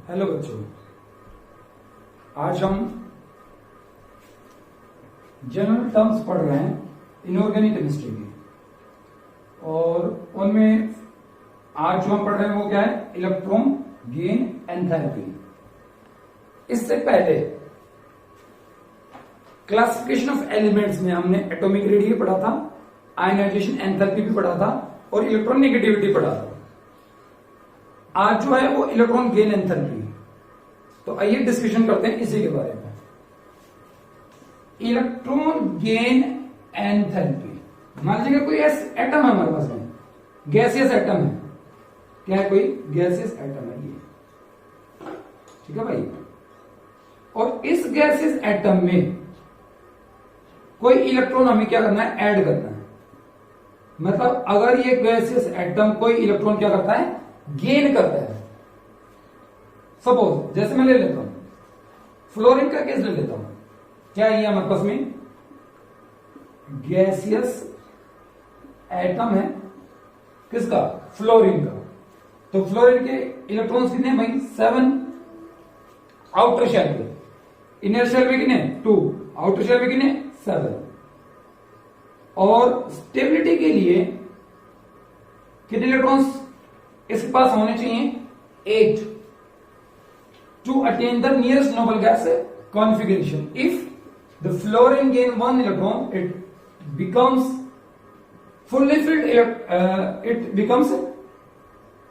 Hello बच्चों, आज हम जनरल टर्म्स पढ़ रहे हैं इनऑर्गेनिक केमिस्ट्री की। और उनमें आज जो हम पढ़ रहे हैं वो क्या है? Electron gain enthalpy. इससे पहले क्लासिफिकेशन ऑफ एलिमेंट्स में हमने एटॉमिक रेडियस पढ़ा था, आयनाइजेशन एंथैल्पी भी पढ़ा था और इलेक्ट्रॉन नेगेटिविटी पढ़ा था। आज जो है वो इलेक्ट्रॉन गेन एंथैल्पी। तो आइए डिस्कशन करते हैं इसी के बारे में। इलेक्ट्रॉन गेन एंथैल्पी, मान लीजिए कोई एटम है हमारे पास में, गैसियस एटम है। क्या है? कोई गैसियस एटम है ये, ठीक है भाई। और इस गैसियस एटम में कोई इलेक्ट्रॉन हमें क्या करना है? ऐड करना है। मतलब अगर ये गैसियस एटम कोई इलेक्ट्रॉन क्या करता है? गेन करता है। सपोज जैसे मैं ले लेता हूं फ्लोरीन का केस ले लेता हूं। क्या ये हमारे पास में गैसियस एटम है, किसका? फ्लोरीन का। तो फ्लोरीन के इलेक्ट्रॉन्स कितने हैं भाई? 7 आउटर शेल पे, इनर शेल पे कितने? 2, आउटर शेल पे कितने? 7। और स्टेबिलिटी के लिए कितने इलेक्ट्रॉन्स इसके पास होने चाहिए? 8 to attain the nearest noble gas configuration. If the fluorine gain 1 electron, it becomes fully filled, it becomes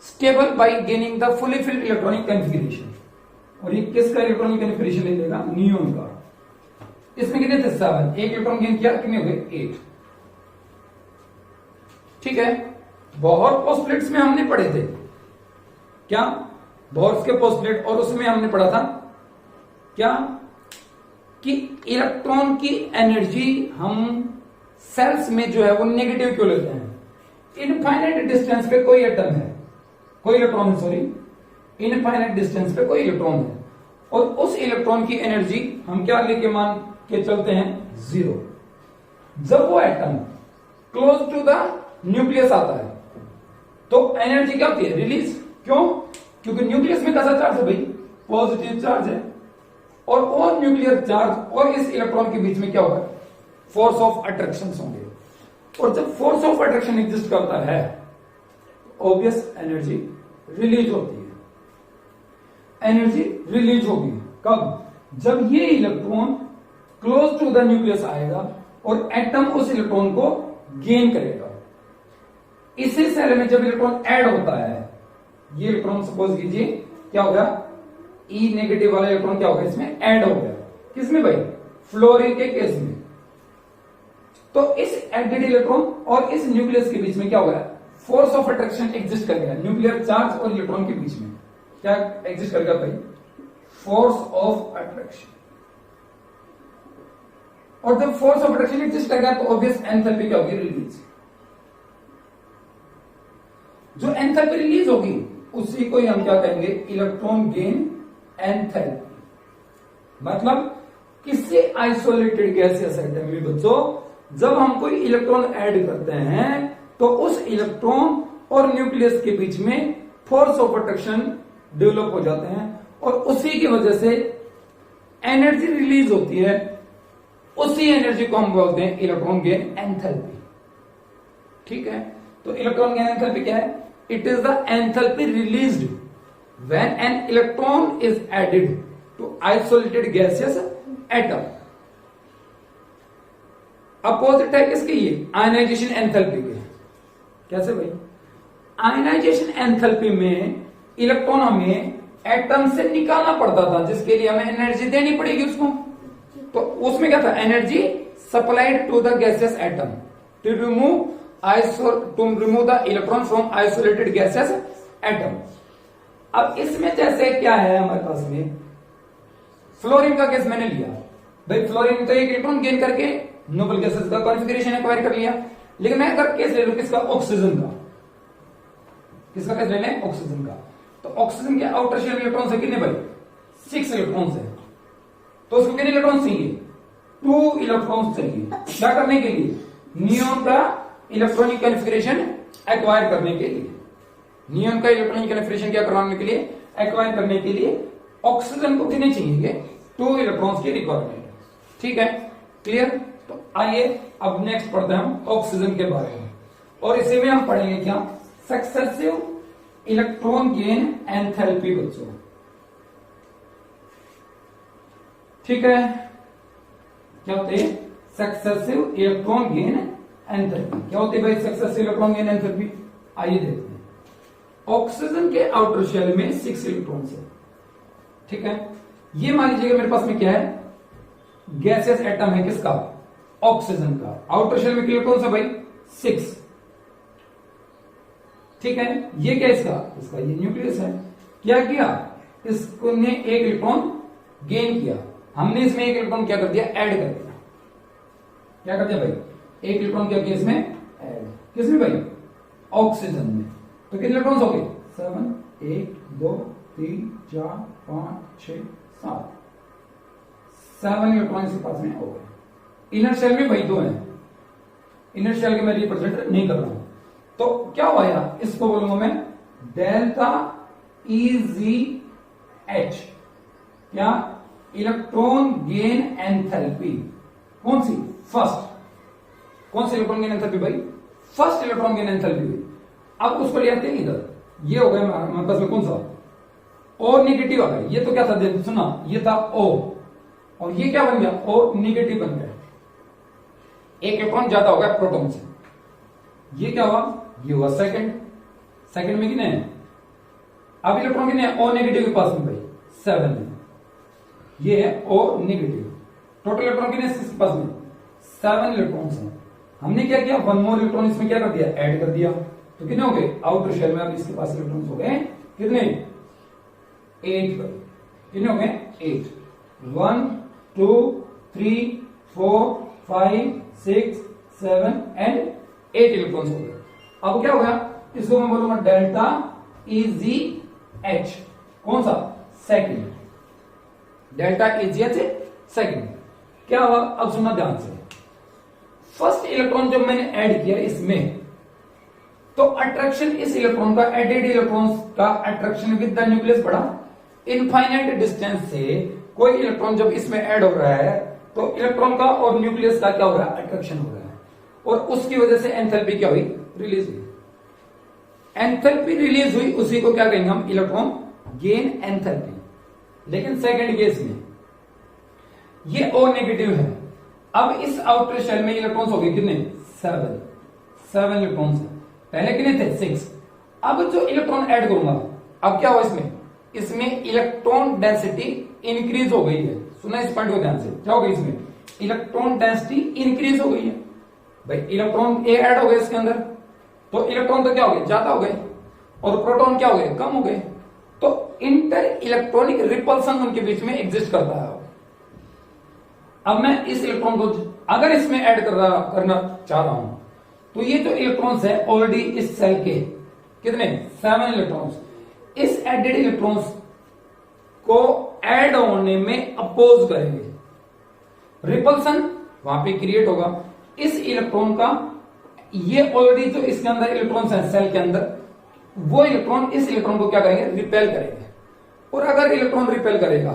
stable by gaining the fully filled electronic configuration। और ये किसका इलेक्ट्रॉनिक कन्फिगरेशन ले लेगा? नियोन का। इसमें कितने थे? 7। एक इलेक्ट्रॉन गेन किया, कितने हो गए? 8। ठीक है। बोहर पोस्टलेट्स में हमने पढ़े थे क्या? बोहर्स के पोस्टलेट, और उसमें हमने पढ़ा था क्या कि इलेक्ट्रॉन की एनर्जी हम सेल्स में जो है वो नेगेटिव क्यों लेते हैं? इनफाइनाइट डिस्टेंस पे कोई एटम है, कोई इलेक्ट्रॉन है, सॉरी, इनफाइनाइट डिस्टेंस पे कोई इलेक्ट्रॉन है, और उस इलेक्ट्रॉन की एनर्जी हम क्या लेके मान के चलते हैं? 0। जब वो atom close to the nucleus आता है तो एनर्जी क्या होती है? रिलीज। क्यों? क्योंकि न्यूक्लियस में कैसा चार्ज है भाई? पॉजिटिव चार्ज है। और न्यूक्लियर चार्ज और इस इलेक्ट्रॉन के बीच में क्या होगा? फोर्स ऑफ अट्रैक्शन होंगे। और जब फोर्स ऑफ अट्रैक्शन एग्जिस्ट करता है, ऑब्वियस एनर्जी रिलीज होती है। एनर्जी रिलीज होगी कब? जब ये electron close to the nucleus आएगा और एटम उस इलेक्ट्रॉन को गेन करेगा। इसी सेल में जब इलेक्ट्रॉन ऐड होता है, ये इलेक्ट्रॉन सपोज कीजिए क्या हो गया? ई नेगेटिव वाला इलेक्ट्रॉन क्या हो गया? इसमें ऐड हो गया। किसमें भाई? फ्लोरीन के केस में। तो इस एडेड इलेक्ट्रॉन और इस न्यूक्लियस के बीच में क्या हो गया? फोर्स ऑफ अट्रैक्शन एग्जिस्ट कर गया। न्यूक्लियर चार्ज और इलेक्ट्रॉन के बीच में क्या एग्जिस्ट कर गया भाई? Force of attraction. और जब फोर्स ऑफ अट्रैक्शन एग्जिस्ट कर गया तो ऑब्वियस एंथैल्पी क्या होगी? रिलीज। जो एंथैल्पी रिलीज होगी उसी को हम क्या कहेंगे? Electron gain enthalpy. मतलब किसी आइसोलेटेड गैसियस एटम में बच्चों जब हम कोई इलेक्ट्रॉन ऐड करते हैं तो उस इलेक्ट्रॉन और न्यूक्लियस के बीच में फोर्स ऑफ अट्रैक्शन डेवलप हो जाते हैं और उसी की वजह से एनर्जी रिलीज होती है। उसी एनर्जी को हम बोलते हैं इलेक्ट्रॉन गेन एंथैल्पी। ठीक है। तो इलेक्ट्रॉन गेन एंथैल्पी क्या है? It is the enthalpy released when an electron is added to isolated gaseous atom. Opposite है किसकी? ये आयनाइजेशन एंथैल्पी के। कैसे भाई? आयनाइजेशन एंथैल्पी में इलेक्ट्रॉन हमें एटम से निकालना पड़ता था, जिसके लिए हमें एनर्जी देनी पड़ेगी उसको। तो उसमें क्या था? Energy supplied to the gaseous atom to remove the electron from isolated gaseous atom. अब इसमें जैसे क्या है हमारे पास में, फ्लोरीन का केस मैंने लिया भाई। फ्लोरीन तो एक इलेक्ट्रॉन गेन करके नोबल गैसेस का कॉन्फ़िगरेशन एक्वायर कर लिया। लेकिन मैं अगर केस ले लूं किसका? ऑक्सीजन का। किसका केस ले लें? ऑक्सीजन का। तो ऑक्सीजन के आउटर शेल इलेक्ट्रॉन है कितने भाई? 6 इलेक्ट्रॉन है। तो उसको कितने इलेक्ट्रॉन चाहिए? 2 इलेक्ट्रॉन चाहिए। क्या करने के लिए? नियोन का इलेक्ट्रॉनिक कॉन्फ़िगरेशन एक्वायर करने के लिए। नियोन का इलेक्ट्रॉनिक कॉन्फ़िगरेशन क्या करवाने के लिए? एक्वायर करने के लिए ऑक्सीजन को कितने चाहिए? 2 इलेक्ट्रॉन्स की रिक्वायरमेंट है। ठीक है, क्लियर? तो आइए अब नेक्स्ट पढ़ते हैं हम ऑक्सीजन के बारे में, और इसी में हम पढ़ेंगे क्या? सक्सेसिव इलेक्ट्रॉन गेन एंथैल्पी बच्चों। ठीक है, क्या होते हैं? Successive electron gain enthalpy. क्या होती है भाई सक्सेसिव इलेक्ट्रॉन गेन एंथैल्पी? आइए देखते हैं। ऑक्सीजन के आउटर शेल में 6 इलेक्ट्रॉन्स है। ठीक है, ये मान लीजिएगा मेरे पास में क्या है? गैसियस एटम है किसका? ऑक्सीजन का। आउटर शेल में इलेक्ट्रॉन्स है भाई 6। ठीक है, ये क्या इसका ये न्यूक्लियस है। क्या किया? इसको ने एक इलेक्ट्रॉन गेन किया, हमने इसमें एक इलेक्ट्रॉन क्या कर दिया? ऐड कर दिया। क्या कर दिया भाई? एक इलेक्ट्रॉन क्या किया इसमें? ऐड। किसमें भाई? ऑक्सीजन में। तो कितने इलेक्ट्रॉन्स हो गए? 7, 1, 2, 3, 4, 5, 6, 7। 7 इलेक्ट्रॉन इसके पास में हो गए। इनर शेल में भाई 2 है। इनर शेल के मैं रिप्रेजेंट नहीं कर रहा हूं, तो क्या हुआ यार? इसको बोलूंगा मैं डेल्टा EZH। क्या? Electron gain enthalpy. कौन सी? फर्स्ट। कौन सी इलेक्ट्रॉन गेन एंथैल्पी भाई? फर्स्ट इलेक्ट्रॉन गेन एंथैल्पी हुई। अब उसको ले आते हैं इधर। ये हो गया हमारे पास में कौन सा? O नेगेटिव आ गया। ये तो क्या था? सुना, ये था O, और ये क्या बन गया? O नेगेटिव बन गया। एक इलेक्ट्रॉन ज्यादा हो गया प्रोटॉन से। ये क्या हुआ? ये हुआ सेकंड। सेकंड में कितने हैं? अब इलेक्ट्रॉन कितने हैं? O नेगेटिव के पास में भाई 7 है। ये है O नेगेटिव। टोटल इलेक्ट्रॉन कितने इसके पास में? 7 इलेक्ट्रॉन्स हैं। हमने क्या किया? 1 मोर इलेक्ट्रॉन इसमें क्या कर दिया? ऐड कर दिया। तो कितने हो गए? आउटर शेल में अब इसके पास इलेक्ट्रॉन्स हो गए कितने? 8। कितने हो गए? 8। 1, 2, 3, 4, 5, 6, 7 एंड 8 इलेक्ट्रॉन्स हो गए। अब क्या हो गया? इसको मैं बोलूंगा डेल्टा EZH। कौन सा? सेकंड। Delta EZH second. क्या हुआ? अब सुनना ध्यान से। फर्स्ट इलेक्ट्रॉन जब मैंने ऐड किया इसमें, तो अट्रैक्शन इस इलेक्ट्रॉन का एडेड इलेक्ट्रॉन्स का अट्रैक्शन विद द न्यूक्लियस बढ़ा। इनफाइनाइट डिस्टेंस से कोई इलेक्ट्रॉन जब इसमें ऐड हो रहा है, तो इलेक्ट्रॉन का और न्यूक्लियस का क्या हो रहा है? अट्रैक्शन हो रहा है, और उसकी वजह से एंथैल्पी क्या हुई? रिलीज हुई। एंथैल्पी रिलीज हुई, उसी को क्या कहेंगे हम? Electron gain enthalpy. लेकिन सेकंड केस में ये O नेगेटिव है। अब इस आउटर शेल में इलेक्ट्रॉन्स हो गए कितने? 7 इलेक्ट्रॉन्स है। पहले कितने थे? 6। अब जो इलेक्ट्रॉन ऐड करूंगा, अब क्या हुआ इसमें? इसमें इलेक्ट्रॉन डेंसिटी इंक्रीज हो गई है। सुना इस पॉइंट को ध्यान से। क्या हो गई इसमें? इलेक्ट्रॉन डेंसिटी इंक्रीज हो गई है भाई। इलेक्ट्रॉन ए ऐड हो गए इसके अंदर, तो इलेक्ट्रॉन तो क्या हो गए? ज्यादा हो गए, और प्रोटॉन क्या हो गए? कम हो गए। तो इंटर इलेक्ट्रॉनिक रिपल्सन उनके बीच में एग्जिस्ट करता है। अब मैं इस इलेक्ट्रॉन को अगर इसमें ऐड करना चाह रहा हूं, तो ये जो इलेक्ट्रॉन्स है ऑलरेडी इस सेल के कितने? 7 इलेक्ट्रॉन्स। इस एडेड इलेक्ट्रॉन्स को ऐड होने में अपोज करेंगे। रिपल्सन वहां पे क्रिएट होगा। इस इलेक्ट्रॉन का, ये ऑलरेडी जो इसके अंदर इलेक्ट्रॉन्स हैं सेल के अंदर, वो इलेक्ट्रॉन इस इलेक्ट्रॉन को क्या करेंगे? रिपेल करेंगे। और अगर इलेक्ट्रॉन रिपेल करेगा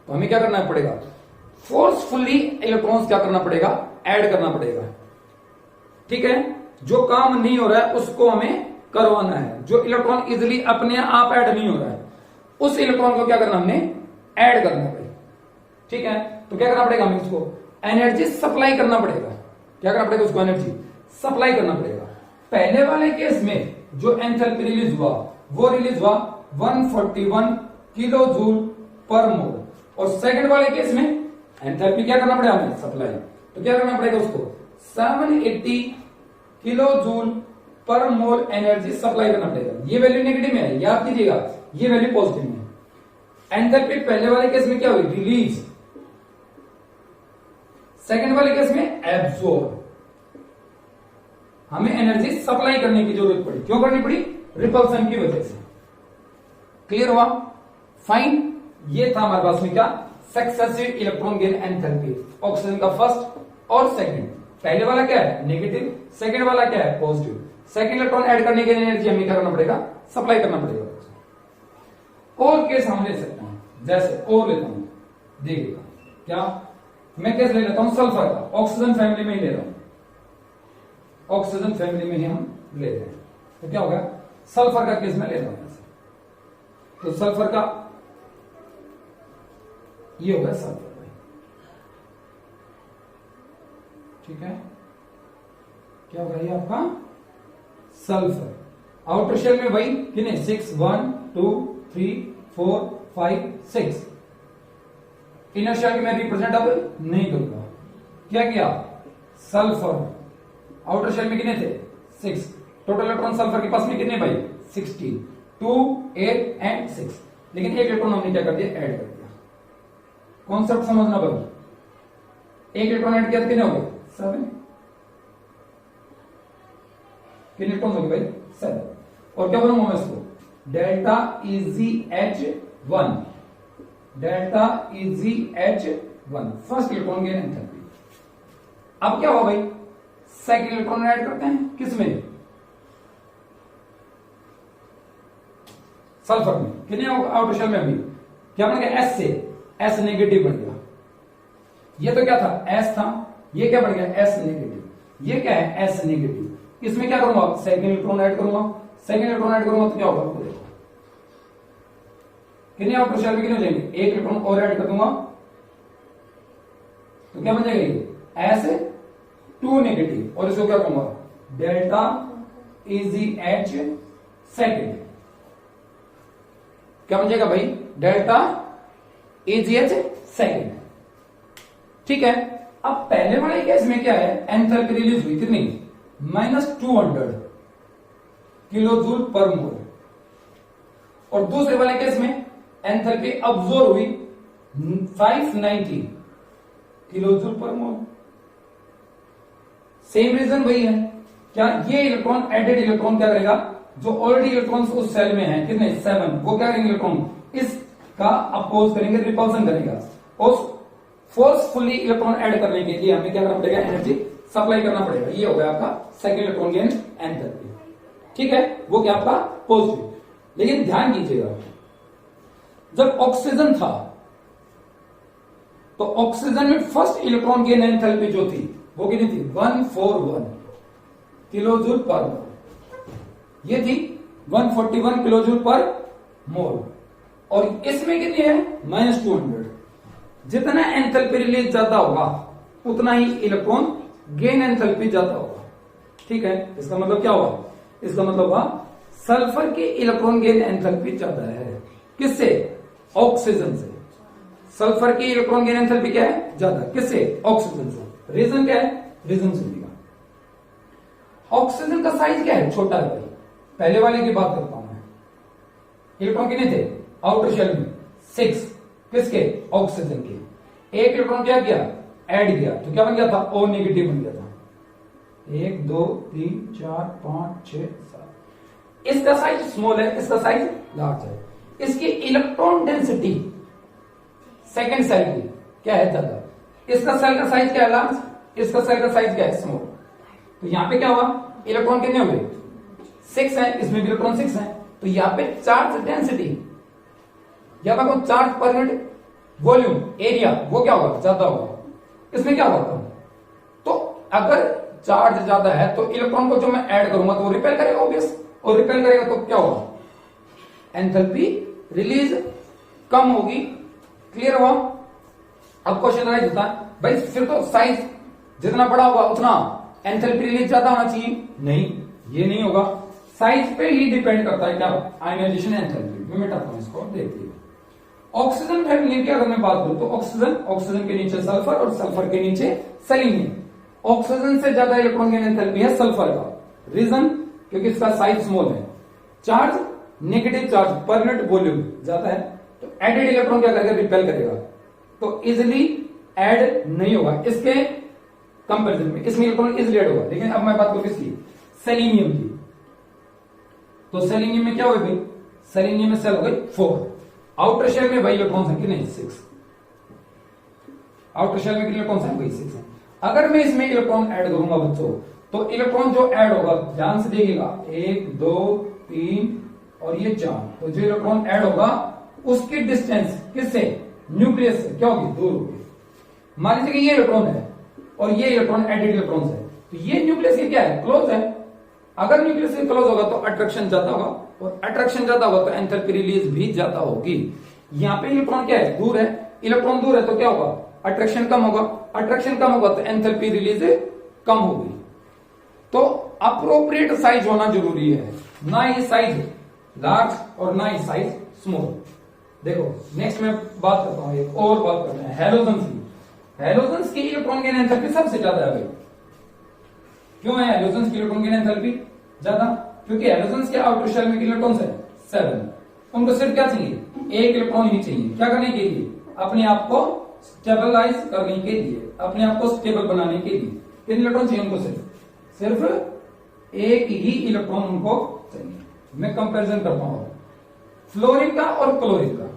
तो हमें क्या करना पड़ेगा? फोर्सफुली इलेक्ट्रॉन्स क्या करना पड़ेगा? ऐड करना पड़ेगा। ठीक है, जो काम नहीं हो रहा है उसको हमें करवाना है। जो इलेक्ट्रॉन इजिली अपने आप ऐड नहीं हो रहा है, उस इलेक्ट्रॉन को क्या करना? हमने ऐड करना है। ठीक है, तो क्या करना पड़ेगा? हमें इसको एनर्जी सप्लाई करना पड़ेगा। क्या करना पड़ेगा? उसको एनर्जी सप्लाई करना पड़ेगा। पहले वाले केस में जो एंथैल्पी रिलीज हुआ, वो रिलीज हुआ 141 किलो जूल पर मोल, और सेकंड वाले केस में एंथैल्पी क्या करना पड़ेगा? हमें सप्लाई। तो क्या करना पड़ेगा? उसको 780 किलो जूल पर मोल एनर्जी सप्लाई करना पड़ेगा। ये वैल्यू नेगेटिव में है, याद कीजिएगा, ये वैल्यू पॉजिटिव में है। एंथैल्पी पहले वाले केस में क्या हुई? रिलीज। सेकंड वाले केस में एब्सॉर्ब। हमें एनर्जी सप्लाई करने की जरूरत पड़ी। क्यों करनी पड़ी? रिपल्सन की वजह से। क्लियर हुआ? फाइन। ये था हमारे पास में क्या? Successive electron gain enthalpy. Oxygen का फर्स्ट और सेकंड। पहले वाला क्या है? नेगेटिव। सेकंड वाला क्या है? पॉजिटिव। सेकंड इलेक्ट्रॉन ऐड करने के लिए एनर्जी हमें क्या करना पड़ेगा? सप्लाई करना पड़ेगा। और केस हम ले सकते हैं, जैसे और लेता हूं, देखिएगा क्या, मैं केस ले लेता हूं सल्फर का, ऑक्सीजन फैमिली में ही ले रहा हूं, ऑक्सीजन फैमिली में ही हम ले रहे हैं, तो क्या होगा, सल्फर का केस में ले रहा हूं ऐसे, तो सल्फर का ये होगा सल्फर भाई, ठीक है, क्या होगा ये आपका सल्फर। आउटर शेल में वही कितने 6 1 2 3 4 5 6, इनर शेल की मैं रिप्रेजेंट अब नहीं करूंगा, क्या किया सल्फर, आउटर शेल में कितने थे 6, टोटल इलेक्ट्रॉन सल्फर के पास में कितने भाई 16, 2 8 एंड 6, लेकिन एक इलेक्ट्रॉन हमने क्या कर दिया ऐड कर दिया, कॉन्सेप्ट समझना भाई, एक इलेक्ट्रॉन ऐड किया कितने हो गए 7, कितने इलेक्ट्रॉन हो गए भाई 7, और क्या बनूंगा मैं इसको delta EgH1, delta EgH1 first electron gain enthalpy. अब क्या हुआ भाई सेकंड इलेक्ट्रॉन ऐड करते हैं किसमें सल्फर में, कितने आउटर शेल में अभी क्या बन गया S से S नेगेटिव बन गया, ये तो क्या था S था, ये क्या बन गया S नेगेटिव, ये क्या है S नेगेटिव, इसमें क्या करूंगा सेकंड इलेक्ट्रॉन ऐड करूंगा, सेकंड इलेक्ट्रॉन ऐड करूंगा तो क्या होगा आपको देखो कितने आउटर शेल में कितने हो जाएंगे, एक इलेक्ट्रॉन और ऐड कर दूंगा तो क्या बन जाएगा ये S2 नेगेटिव, और इसको क्या कहूंगा डेल्टा EgH सेकंड, क्या बन जाएगा भाई डेल्टा EgH सेकंड, ठीक है। अब पहले वाले केस में क्या है एंथैल्पी रिलीज हुई कितनी -200 किलोजूल पर मोल, और दूसरे वाले केस में एंथैल्पी अब्सॉर्ब हुई 590 किलोजूल पर मोल, सेम रीजन वही है, क्या ये इलेक्ट्रॉन एडेड इलेक्ट्रॉन क्या करेगा, जो ऑलरेडी इलेक्ट्रॉन्स उस सेल में हैं कितने 7, वो क्या करेंगे इलेक्ट्रॉन इसका अपोज करेंगे, रिपल्सन करेगा, और फोर्सफुली इलेक्ट्रॉन ऐड करने के लिए हमें क्या करना पड़ेगा एनर्जी सप्लाई करना पड़ेगा, ये हो गया आपका सेकंड इलेक्ट्रॉन गेन एंथैल्पी, ठीक है, वो क्या आपका पॉजिटिव। लेकिन ध्यान कीजिएगा जब ऑक्सीजन था तो ऑक्सीजन में फर्स्ट इलेक्ट्रॉन गेन एंथैल्पी जो थी वो कितनी थी 141 किलोजूल पर मोल, ये थी 141 किलोजूल पर मोल, और इसमें कितनी है -200, जितना एंथैल्पी रिलीज ज्यादा होगा उतना ही इलेक्ट्रॉन गेन एंथैल्पी ज्यादा होगा, ठीक है। इसका मतलब क्या हुआ, इसका मतलब हुआ सल्फर की इलेक्ट्रॉन गेन एंथैल्पी ज्यादा है, किससे ऑक्सीजन से, सल्फर की इलेक्ट्रॉन गेन एंथैल्पी क्या है ज्यादा, किससे ऑक्सीजन से, रीजन क्या है, रीजन सुनिएगा, ऑक्सीजन का साइज क्या है छोटा है भाई, पहले वाले की बात करता हूं मैं, इलेक्ट्रॉन कितने थे आउटर शेल में 6, किसके ऑक्सीजन के, एक इलेक्ट्रॉन क्या किया ऐड किया तो क्या बन गया था O नेगेटिव बन गया था, 1 2 3 4 5 6 7, इसका साइज स्मॉल है, इसका साइज लार्ज है, इसकी इलेक्ट्रॉन डेंसिटी सेकंड सेल की क्या है ज्यादा, इसका सेल का साइज क्या है लार्ज, इसका सेल का साइज क्या है स्मॉल, तो यहां पे क्या हुआ इलेक्ट्रॉन कितने हुए 6 है, इसमें भी इलेक्ट्रॉन 6 है, तो यहां पे चार्ज डेंसिटी या charge per unit volume area वो क्या होगा ज्यादा होगा, इसमें क्या होगा, तो अगर चार्ज ज्यादा है तो इलेक्ट्रॉन को जो मैं ऐड करूंगा तो वो रिपेल करेगा ऑब्वियस, और रिपेल करेगा तो क्या होगा एंथैल्पी रिलीज कम होगी, क्लियर हुआ। अब क्वेश्चन राइज होता है भाई फिर तो साइज जितना बड़ा होगा उतना एंथैल्पी रिलीज ज्यादा होना चाहिए, नहीं ये नहीं होगा, साइज पे ही डिपेंड करता है क्या आयनाइजेशन एंथैल्पी, मैं मिटाता हूं इसको देखिए। ऑक्सीजन फैमिली की अगर मैं बात करूं तो ऑक्सीजन के नीचे सल्फर और सल्फर के नीचे सेलेनियम, ऑक्सीजन से ज्यादा इलेक्ट्रॉन गेन एंथैल्पी है सल्फर का, रीजन क्योंकि इसका साइज स्मॉल है, charge negative charge per unit volume ज्यादा है, तो एडेड इलेक्ट्रॉन क्या करेगा रिपेल करेगा, तो इजिली ऐड नहीं होगा इसके कंपैरिजन में, इसमें इलेक्ट्रॉन इजिली ऐड होगा। लेकिन अब मैं बात करूं किसकी सेलेनियम की, तो सेलेनियम में क्या होगा भाई, सेलेनियम में सेल हो गई 4, आउटर शेल में वही इलेक्ट्रॉन है कि नहीं 6, आउटर शेल में कितने इलेक्ट्रॉन है वही 6 है। अगर मैं इसमें इलेक्ट्रॉन ऐड करूंगा बच्चों तो इलेक्ट्रॉन जो ऐड होगा ध्यान से देखिएगा 1 2 3 और ये 4, तो जो इलेक्ट्रॉन ऐड होगा उसकी डिस्टेंस किससे, न्यूक्लियस से क्या होगी, दूर होगी। मान लीजिए कि ये इलेक्ट्रॉन है और ये इलेक्ट्रॉन एडेड इलेक्ट्रॉन है, तो ये न्यूक्लियस के क्या है, क्लोज है। अगर न्यूक्लियस के क्लोज होगा तो अट्रैक्शन ज्यादा होगा, और अट्रैक्शन ज्यादा होगा तो एंथैल्पी रिलीज भी ज्यादा होगी। यहाँ पे इलेक्ट्रॉन क्या है, दूर है, इलेक्ट्रॉन दूर है तो क्या होगा, अट्रैक्शन कम होगा, अट्रैक्शन कम होगा तो एंथैल्पी रिलीज कम होगी। तो अप्रोप्रिएट साइज होना जरूरी है, ना ही साइज लार्ज और ना ही साइज स्मॉल। देखो नेक्स्ट में बात करता हूं, एक और बात करते हैं हैलोजन्स की। हैलोजन्स की इलेक्ट्रॉन गेन एंथैल्पी सबसे ज्यादा है भाई। क्यों है हैलोजन्स की इलेक्ट्रॉन गेन एंथैल्पी ज्यादा, क्योंकि हैलोजन्स के आउटर शेल में इलेक्ट्रॉन्स है 7, उनको सिर्फ क्या चाहिए, एक इलेक्ट्रॉन ही चाहिए। क्या करने के लिए, अपने आप को स्टेबलाइज करने के लिए, अपने आप को स्टेबल बनाने के लिए। कितने इलेक्ट्रॉन चाहिए उनको, सिर्फ एक ही इलेक्ट्रॉन उनको चाहिए। मैं कंपैरिजन करता हूं फ्लोरीन का और क्लोरीन का।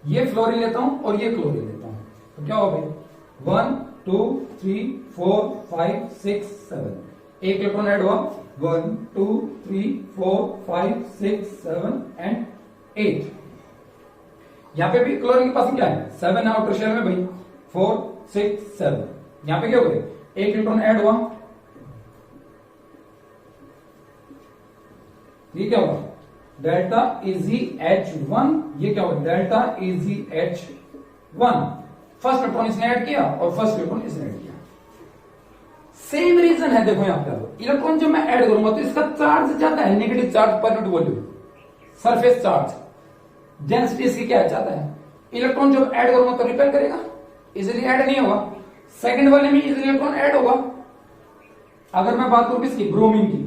ये फ्लोरीन लेता हूं और ये क्लोरीन लेता हूं, तो क्या हो भाई 1 2 3 4 5 6 7, एक इलेक्ट्रॉन ऐड हुआ 1 2 3 4 5 6 7 एंड 8। यहां पे भी क्लोरीन के पास क्या है 7 है आउटर शेल में भाई, 4 6 7। यहां पे क्या हो गया, एक इलेक्ट्रॉन ऐड हुआ, ये क्या होगा डेल्टा इजी H1, ये क्या होगा delta easy H1। First electron इसने ऐड किया और फर्स्ट इलेक्ट्रॉन इसने ऐड किया। सेम रीजन है, देखो यहां पर इलेक्ट्रॉन जब मैं ऐड करूंगा तो इसका चार्ज ज्यादा है, negative charge per unit volume, surface charge, density इसकी क्या है ज्यादा है। इलेक्ट्रॉन जब ऐड करूंगा तो रिपेल करेगा, इजीली ऐड नहीं होगा। सेकंड वाले में इजीली इलेक्ट्रॉन ऐड होगा। अगर मैं बात करूं किसकी, ब्रोमीन की,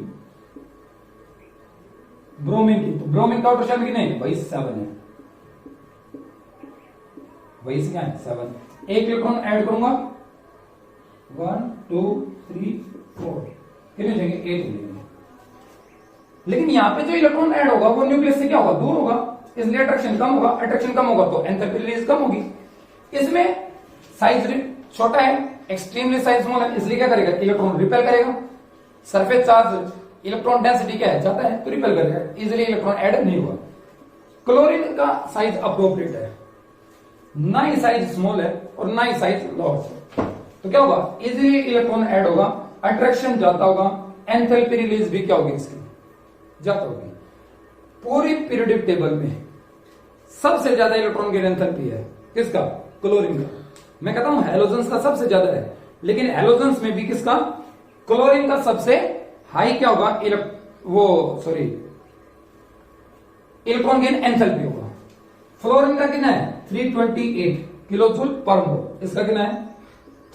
ब्रोमीन की, तो ब्रोमीन का आउटर शेल में नहीं वही 7 है, वही क्या है 7। एक इलेक्ट्रॉन ऐड करूंगा 1 2 3 4, कितने हो जाएंगे 8 हो जाएंगे। लेकिन यहां पे जो इलेक्ट्रॉन ऐड होगा वो न्यूक्लियस से क्या होगा, दूर होगा, इसलिए अट्रैक्शन कम होगा, अट्रैक्शन कम होगा तो एंथैल्पी रिलीज कम होगी। इसमें साइज छोटा है, एक्सट्रीमली साइज स्मॉल है, इसलिए क्या करेगा, इलेक्ट्रॉन रिपेल करेगा। सरफेस चार्ज, इलेक्ट्रॉन डेंसिटी क्या है ज्यादा है तो रिपेल करेगा, इजीली इलेक्ट्रॉन ऐड नहीं हुआ। क्लोरीन का साइज अप्रोप्रिएट है, ना ही साइज स्मॉल है और ना ही साइज लार्ज है, तो क्या होगा इजीली इलेक्ट्रॉन ऐड होगा, अट्रैक्शन ज्यादा होगा, एंथैल्पी रिलीज भी क्या होगी इसकी ज्यादा होगी। पूरी पीरियोडिक टेबल में सबसे ज्यादा इलेक्ट्रॉन गेन एंथैल्पी है किसका, क्लोरीन का। मैं कहता हूं हैलोजन्स का सबसे ज्यादा है, लेकिन हैलोजन्स में भी किसका, क्लोरीन का सबसे हाई क्या होगा, इलेक्ट्रॉन गेन एंथैल्पी होगा। फ्लोरीन का कितना है 328 किलो जूल पर मोल, इसका कितना है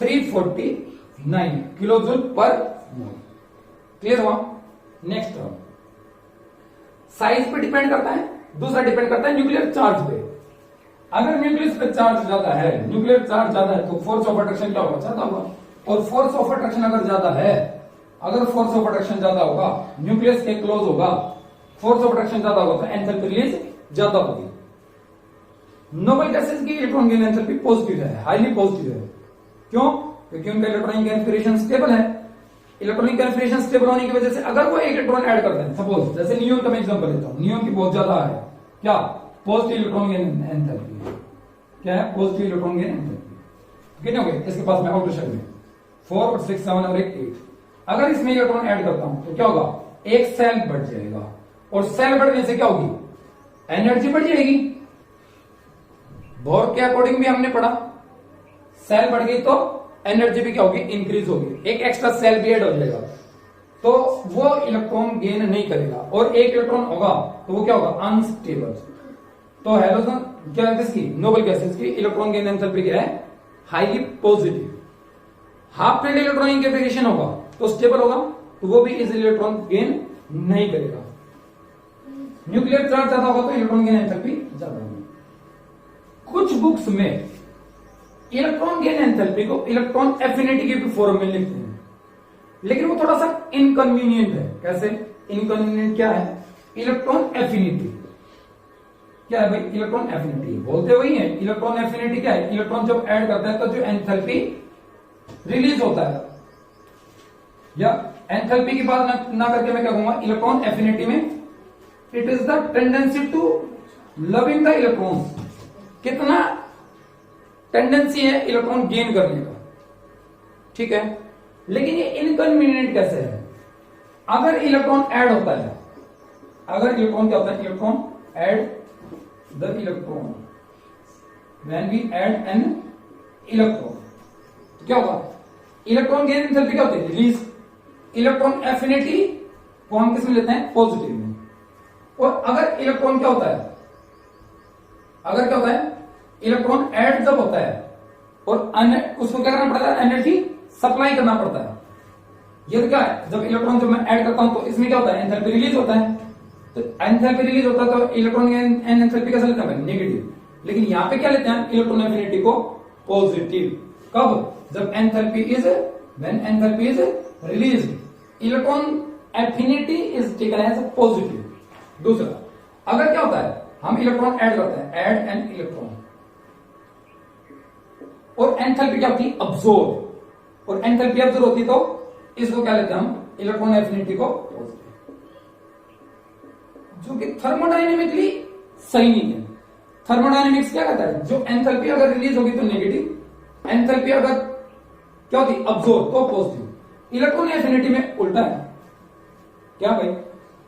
349 किलो जूल पर मोल। क्लियर हुआ। नेक्स्ट टर्म साइज पे डिपेंड करता है, दूसरा डिपेंड करता है न्यूक्लियर चार्ज पे। अगर न्यूक्लियस पे चार्ज ज्यादा है, न्यूक्लियर चार्ज ज्यादा है तो फोर्स ऑफ अट्रैक्शन क्या होगा, ज्यादा होगा। और फोर्स ऑफ अट्रैक्शन अगर ज्यादा है, अगर फोर्स ऑफ अट्रैक्शन ज्यादा होगा, न्यूक्लियस के क्लोज होगा, फोर्स ऑफ अट्रैक्शन ज्यादा होगा तो एंथैल्पी रिलीज ज्यादा होगी। नोबल गैसेस की इलेक्ट्रॉन गेन एंथैल्पी पॉजिटिव है, हाईली पॉजिटिव है। क्यों, क्योंकि उनका इलेक्ट्रॉनिक कन्फिगरेशन स्टेबल है। इलेक्ट्रॉनिक कन्फिगरेशन स्टेबल होने की वजह से अगर वो एक इलेक्ट्रॉन ऐड करते हैं, सपोज जैसे नियोन का मैं एग्जांपल लेता हूं, नियोन की बहुत ज्यादा है क्या, पॉजिटिव इलेक्ट्रॉन गेन एंथैल्पी, क्या है पॉजिटिव इलेक्ट्रॉन गेन एंथैल्पी। कितने हो गए इसके पास में आउटर शेल में 4 और 6 7 और 8। अगर इसमें इलेक्ट्रॉन ऐड करता हूं तो क्या होगा, एक सेल बढ़ जाएगा, और सेल बढ़ने से क्या होगी, एनर्जी बढ़ जाएगी। बोर के अकॉर्डिंग भी हमने पढ़ा, सेल बढ़ गई तो एनर्जी भी क्या होगी, इंक्रीज होगी, एक एक्स्ट्रा सेल भी ऐड हो जाएगा, तो वो इलेक्ट्रॉन गेन नहीं करेगा। और एक इलेक्ट्रॉन होगा तो वो क्या होगा, अनस्टेबल। तो हैलोजन क्या है इसकी, नोबल गैसेस की इलेक्ट्रॉन गेन एंथैल्पी क्या है, highly positive. Half field electronic configuration होगा तो स्टेबल होगा, तो वो भी इस इलेक्ट्रॉन गेन नहीं करेगा। न्यूक्लियर चार्ज ज्यादा होगा तो इलेक्ट्रॉन गेन एंथैल्पी ज्यादा होगी। कुछ बुक्स में इलेक्ट्रॉन गेन एंथैल्पी को इलेक्ट्रॉन एफिनिटी के फॉर्म में लिखते हैं, लेकिन वो थोड़ा सा इनकन्वीनियंट है। कैसे इनकन्वीनियंट, क्या है इलेक्ट्रॉन एफिनिटी, क्या है भाई इलेक्ट्रॉन एफिनिटी, बोलते वही है। इलेक्ट्रॉन एफिनिटी क्या है, इलेक्ट्रॉन जब ऐड करता है तो जो एंथैल्पी रिलीज होता है, या एंथैल्पी की बात ना करके मैं क्या कहूंगा, इलेक्ट्रॉन एफिनिटी में it is the tendency to loving the electron, कितना टेंडेंसी है इलेक्ट्रॉन गेन करने का, ठीक है। लेकिन ये इनकन्वीनियंट कैसे है? अगर इलेक्ट्रॉन ऐड होता है, अगर इलेक्ट्रॉन क्या होता है, electron add the electron, when we add an electron, तो क्या होगा, इलेक्ट्रॉन गेन एंथैल्पी क्या होती है, रिलीज। इलेक्ट्रॉन एफिनिटी को हम किसमें लेते हैं, पॉजिटिव में। और अगर इलेक्ट्रॉन क्या होता है, अगर क्या होता है, इलेक्ट्रॉन ऐड जब होता है और उसको क्या करना पड़ता है, एनर्जी सप्लाई करना पड़ता है। ये तो क्या है, जब इलेक्ट्रॉन जब मैं ऐड करता हूं तो इसमें क्या होता है, एंथैल्पी रिलीज होता है। तो एंथैल्पी रिलीज होता है तो इलेक्ट्रॉन एंथैल्पी कैसे लेते हैं, नेगेटिव। लेकिन यहां पे क्या लेते हैं, इलेक्ट्रॉन एफिनिटी को पॉजिटिव। कब, जब enthalpy is, when enthalpy is released, electron affinity is taken as positive. दूसरा, अगर क्या होता है, हम इलेक्ट्रॉन ऐड करते हैं, ऐड एन इलेक्ट्रॉन, और एंथैल्पी क्या होती है, अब्सॉर्ब, और एंथैल्पी अब्सॉर्ब होती है तो इसको क्या लेते हैं हम, इलेक्ट्रॉन एफिनिटी को पॉजिटिव, जो कि थर्मोडायनेमिकली सही नहीं है। थर्मोडायनेमिक्स क्या कहता है, जो एंथैल्पी अगर रिलीज होगी तो नेगेटिव, एंथैल्पी अगर क्या होती, अब्सॉर्ब, तो पॉजिटिव। इलेक्ट्रॉन एफिनिटी में उल्टा है, क्या भाई,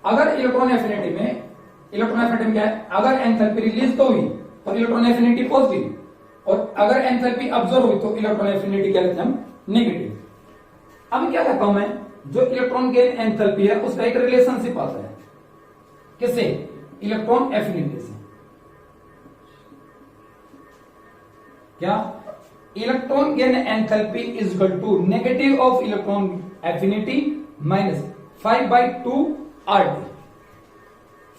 अगर इलेक्ट्रॉन एफिनिटी में क्या है, अगर एंथैल्पी रिलीज तो हुई तो इलेक्ट्रॉन एफिनिटी पॉजिटिव, और अगर एंथैल्पी अब्सॉर्ब हुई तो इलेक्ट्रॉन एफिनिटी क्या लेते हैं हम, नेगेटिव। अब क्या कहता हूं मैं, जो इलेक्ट्रॉन गेन एंथैल्पी है उसका एक रिलेशनशिप आता है, किससे, इलेक्ट्रॉन एफिनिटी से। क्या, electron gain enthalpy is equal to negative of electron affinity minus 5/2 RT।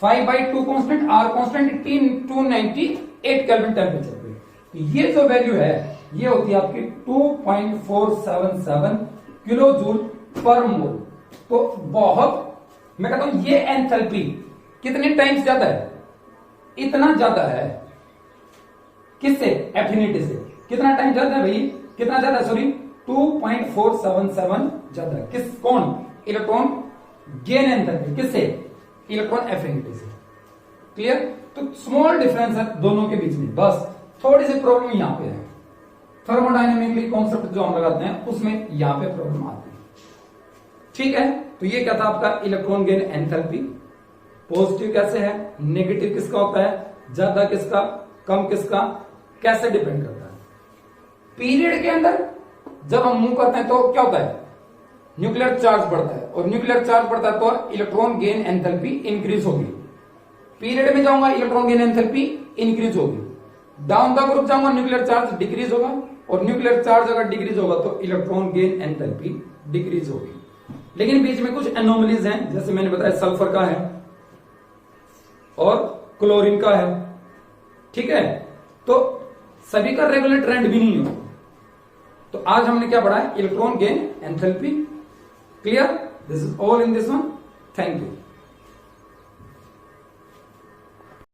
5/2 constant, R constant, T 298 kelvin temperature पे। ये जो वैल्यू है ये होती है आपकी 2.477 किलो जूल पर मोल। तो बहुत, मैं कहता हूं ये एंथैल्पी कितने टाइम्स ज्यादा है, इतना ज्यादा है, किससे, एफिनिटी से। कितना टाइम ज्यादा है भाई, कितना ज्यादा है, सॉरी 2.477 ज्यादा है। किस, कौन, इलेक्ट्रॉन गेन एंथैल्पी, किससे, इलेक्ट्रॉन एफिनिटी से। क्लियर, तो स्मॉल डिफरेंस है दोनों के बीच में, बस थोड़ी सी प्रॉब्लम यहां पे है। थर्मोडायनेमिकली कॉन्सेप्ट जो हम लगाते हैं उसमें यहां पे प्रॉब्लम आती है, ठीक है। तो ये क्या था आपका इलेक्ट्रॉन गेन एंथैल्पी। पॉजिटिव कैसे है, नेगेटिव किसका होता है, ज्यादा किसका, कम किसका, कैसे डिपेंड करता है। पीरियड के अंदर जब हम मूव करते हैं तो क्या होता है, न्यूक्लियर चार्ज बढ़ता है, और न्यूक्लियर चार्ज बढ़ता है तो इलेक्ट्रॉन गेन एंथैल्पी इंक्रीज होगी। पीरियड में जाऊंगा, इलेक्ट्रॉन गेन एंथैल्पी इंक्रीज होगी। डाउन द ग्रुप जाऊंगा, न्यूक्लियर चार्ज डिक्रीज होगा, और न्यूक्लियर चार्ज अगर डिक्रीज होगा तो इलेक्ट्रॉन गेन एंथैल्पी डिक्रीज होगी। लेकिन बीच में कुछ एनोमलीज हैं, जैसे मैंने बताया सल्फर का है और क्लोरीन का है, ठीक है। तो सभी का रेगुलर ट्रेंड भी नहीं होगा। तो आज हमने क्या पढ़ा है, electron gain enthalpy. Clear, this is all in this one. Thank you.